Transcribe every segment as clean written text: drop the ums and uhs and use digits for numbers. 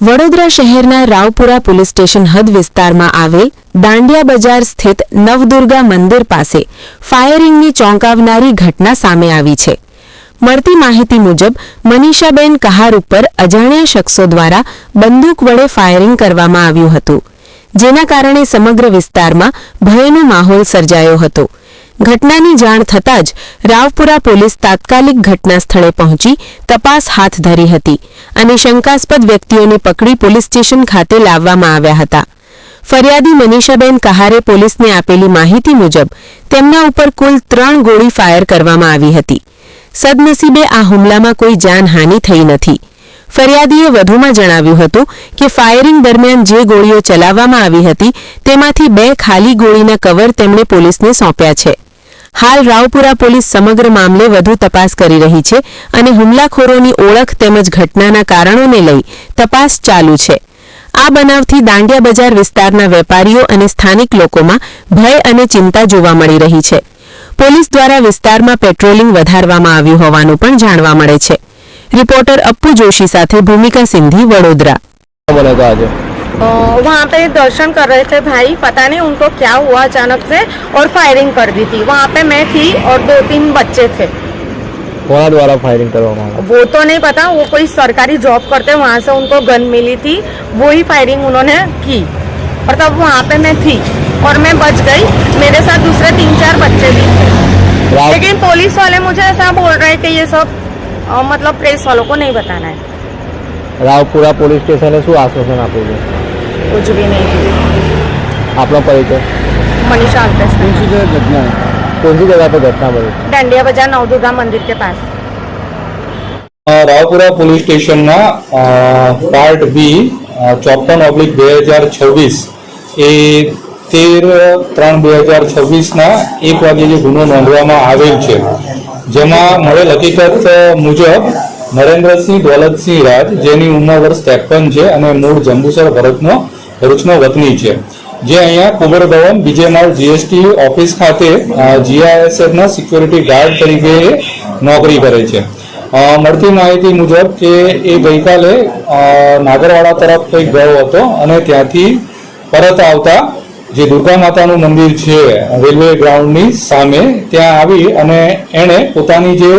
વડોદરા શહેરના Raopura police station હદ વિસ્તારમાં આવેલ દાંડિયા બજાર સ્થિત નવદુર્ગા મંદિર પાસે ફાયરિંગની ચોંકાવનારી ઘટના સામે આવી છે। મળતી માહિતી મુજબ મનીષાબેન કહાર ઉપર અજાણ્યા શખ્સો દ્વારા બંદૂક વડે ફાયરિંગ કરવામાં આવ્યું હતું, જેના કારણે સમગ્ર વિસ્તારમાં ભયનો માહોલ સર્જાયો હતો। ઘટનાની જાણ થતાં જ રાવપુરા પોલીસ તાત્કાલિક ઘટના સ્થળે પહોંચી તપાસ હાથ ધરી હતી અને શંકાસ્પદ વ્યક્તિઓને પકડી પોલીસ સ્ટેશન ખાતે લાવવામાં આવ્યા હતા। ફરિયાદી મનીષાબેન કહારે પોલીસને આપેલી માહિતી મુજબ તેમના ઉપર કુલ 3 ગોળી ફાયર કરવામાં આવી હતી। સદનસીબે આ હુમલામાં કોઈ જાનહાનિ થઈ નથી। ફરિયાદીએ વધુમાં જણાવ્યું હતું કે ફાયરિંગ દરમિયાન જે ગોળીઓ ચલાવવામાં આવી હતી તેમાંથી 2 ખાલી ગોળીના કવર તેમણે પોલીસને સોંપ્યા છે। હાલ રાવપુરા પોલીસ સમગ્ર મામલે વધુ તપાસ કરી રહી છે અને હુમલાખોરોની ઓળખ તેમજ ઘટનાના કારણોને લઈ તપાસ ચાલુ છે। આ બનાવથી દાંડિયા બજાર વિસ્તારના વેપારીઓ અને સ્થાનિક લોકોમાં ભય અને ચિંતા જોવા મળી રહી છે। પોલીસ દ્વારા વિસ્તારમાં પેટ્રોલિંગ વધારવામાં આવ્યું હોવાનું પણ જાણવા મળે છે। रिपोर्टर अप्पू जोशी साथे भूमिका सिंधी वडोदरा। वहाँ पे दर्शन कर रहे थे भाई, पता नहीं उनको क्या हुआ अचानक से और फायरिंग कर दी थी। वहाँ पे मैं थी और 2-3 बच्चे थे। कौन द्वारा फायरिंग करवाया वो तो नहीं पता, वो कोई सरकारी जॉब करते, वहाँ से उनको गन मिली थी, वो ही फायरिंग उन्होंने की और तब वहाँ पे मैं थी और मैं बच गई। मेरे साथ दूसरे 3-4 बच्चे भी थे, लेकिन पुलिस वाले मुझे ऐसा बोल रहे कि ये सब मतलब प्रेस वालों को नहीं बताना है। रावपुरा पुलिस स्टेशन ने शू आश्वासन आप कुछ भी नहीं। आप परिचय? मनीषा अल्पेश। कौन सी जगह पे घटना बनी? दांडिया बाजार नवदुर्गा मंदिर के पास। Raopura police station part B 54/2026 એ 13/3/2026 ના 1 વાગે જે ગુનો નોંધવામાં આવેલ છે, જેમાં મળેલ હકીકત મુજબ નરેન્દ્રસિંહ દોલતસિંહ રાજ, જેની ઉંમર વર્ષ 53 છે અને મૂળ જંબુસર ભરૂચનો વતની છે, જે અહીંયા કુબર ભવન બીજે માળ જીએસટી ઓફિસ ખાતે જીઆઈએસએફના સિક્યોરિટી ગાર્ડ તરીકે નોકરી કરે છે। મળતી માહિતી મુજબ કે એ ગઈકાલે નાગરવાડા તરફ કંઈક ગયો હતો અને ત્યાંથી પરત આવતા જે દુર્ગા માતાનું મંદિર છે રેલવે ગ્રાઉન્ડની સામે ત્યાં આવી અને એણે પોતાની જે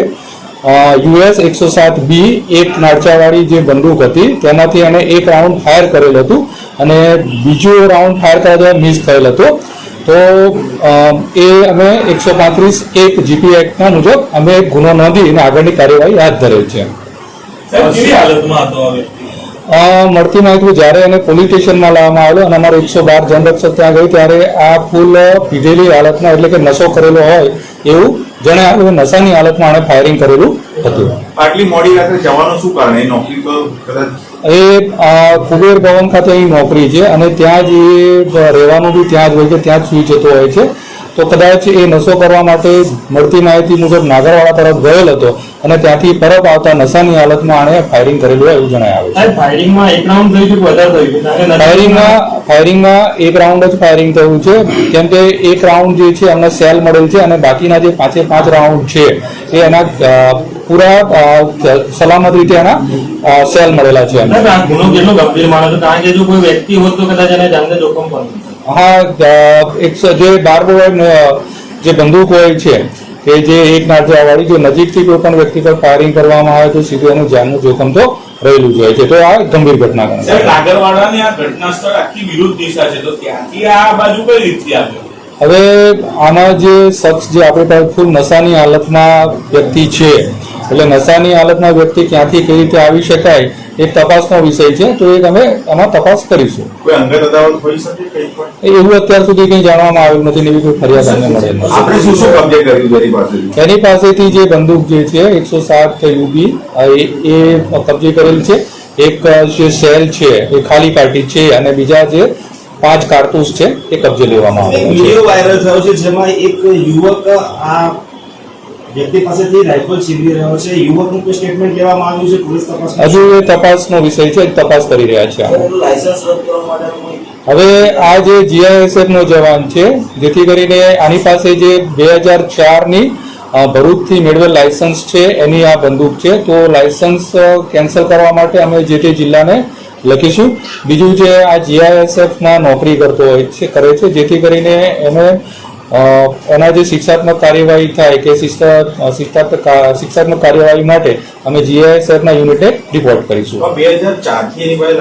US 107B એક નાળચાવાળી જે બંદૂક હતી તેનાથી એણે એક રાઉન્ડ ફાયર કરેલ હતું અને બીજો રાઉન્ડ ફાયર કરવા મિસ થયેલ હતો। તો એ અમે 135(1) જીપી એક્ટના મુજબ અમે ગુનો નોંધી અને આગળની કાર્યવાહી હાથ ધરેલ છે। મળતી માહિતી જ્યારે એને પોલીસ સ્ટેશનમાં લાવવામાં આવેલો અને અમારો 112 જનરક્ષક ત્યાં ગઈ ત્યારે આ ફૂલ પીધેલી હાલતમાં એટલે કે નશો કરેલો હોય એવું જણાવ્યું। નશાની હાલતમાં આણે ફાયરિંગ કરેલું હતું। આટલી મોડી રાત્રે જવાનું શું કારણ? એ નોકરી તો કદાચ એ કુબેર ભવન ખાતે અહીં નોકરી છે અને ત્યાં જ એ રહેવાનું બી ત્યાં જ હોય છે, ત્યાં જ સુઈ જતો હોય છે। તો કદાચ એ નશો કરવા માટે મળતી માહિતી મુજબ નાગરવાડા તરફ ગયેલ હતો અને ત્યાંથી પરત આવતા નશાની હાલતમાં આણે ફાયરિંગ કરેલું હોય એવું જણાવે છે। ફાયરિંગમાં એક રાઉન્ડ થયું કે વધારે થયું? ફાયરિંગમાં એક રાઉન્ડ જ ફાયરિંગ થયું છે, કેમ કે એક રાઉન્ડ જે છે અમને સેલ મળેલ છે અને બાકીના જે 5 રાઉન્ડ છે એ એના પૂરા સલામત રીતે એના સેલ મળેલા છે। ગુનો કેટલો ગંભીર માનો છો? કારણ કે જો કોઈ વ્યક્તિ હોત તો કદાચ એને જાનને જોખમ પણ। હા, જે 12 જે બંદૂક હોય છે કે જે એક નાળચાવાળી જો નજીકથી કોઈ પણ વ્યક્તિ પર ફાયરિંગ કરવામાં આવે તો સીધું એનું જાનનું જોખમ તો રહેલું જ હોય છે। તો આ ગંભીર ઘટના ગણાય। નાગરવાડાની આ ઘટના સ્થળ આખી વિરુદ્ધ દિશા છે, તો ત્યાંથી આ બાજુ કઈ રીતથી આવ્યો? હવે આમાં જે શખ્સ જે આપણી પાસે ફૂલ નશાની હાલતમાં વ્યક્તિ છે, એટલે નશાની હાલતમાં વ્યક્તિ ક્યાંથી કઈ રીતે આવી શકાય એક તપાસનો વિષય છે, તો એક અમે આમાં તપાસ કરીશું। કોઈ અંગત અદાવત હોઈ શકે કંઈ પણ? એવું અત્યાર સુધી કંઈ જાણવામાં આવ્યું નથી, એવી કોઈ ફરિયાદ અમને મળેલ નથી। આપણે શું કબજે કર્યું એની પાસેથી? એની પાસેથી જે બંદૂક જે છે 107 UB એ કબજે કરેલ છે। એક જે સેલ છે એ ખાલી પાર્ટી છે અને બીજા જે 5 કારતૂસ છે એ કબજે લેવામાં આવેલા છે। વિડિયો વાયરલ થયો છે જેમાં એક યુવક આ વ્યક્તિ પાસેથી રાઇફલ છીનવી રહ્યો છે। યુવકનું કોઈ સ્ટેટમેન્ટ લેવામાં આવ્યું છે? પોલીસ તપાસ હજુ એ તપાસનો વિષય છે, તપાસ કરી રહ્યા છે। લાયસન્સ રદ કરવા માટે હવે આ જે જીઆઈએસએફ નો જવાન છે, જેથી કરીને આની પાસે જે 2004ની ભરૂચથી મેળવેલ લાયસન્સ છે એની આ બંદૂક છે, તો લાયસન્સ કેન્સલ કરવા માટે અમે જે તે જિલ્લાને લખીશું. બીજું છે આ જીઆઈએસએફમાં નોકરી કરતો હોય છે કરે છે, જેથી કરીને એને એના જે શિક્ષાત્મક કાર્યવાહી થાય કે શિક્ષાત્મક કાર્યવાહી માટે અમે જીઆઈએસએફના યુનિટે રિપોર્ટ કરીશું. 2004 થી એની પાસે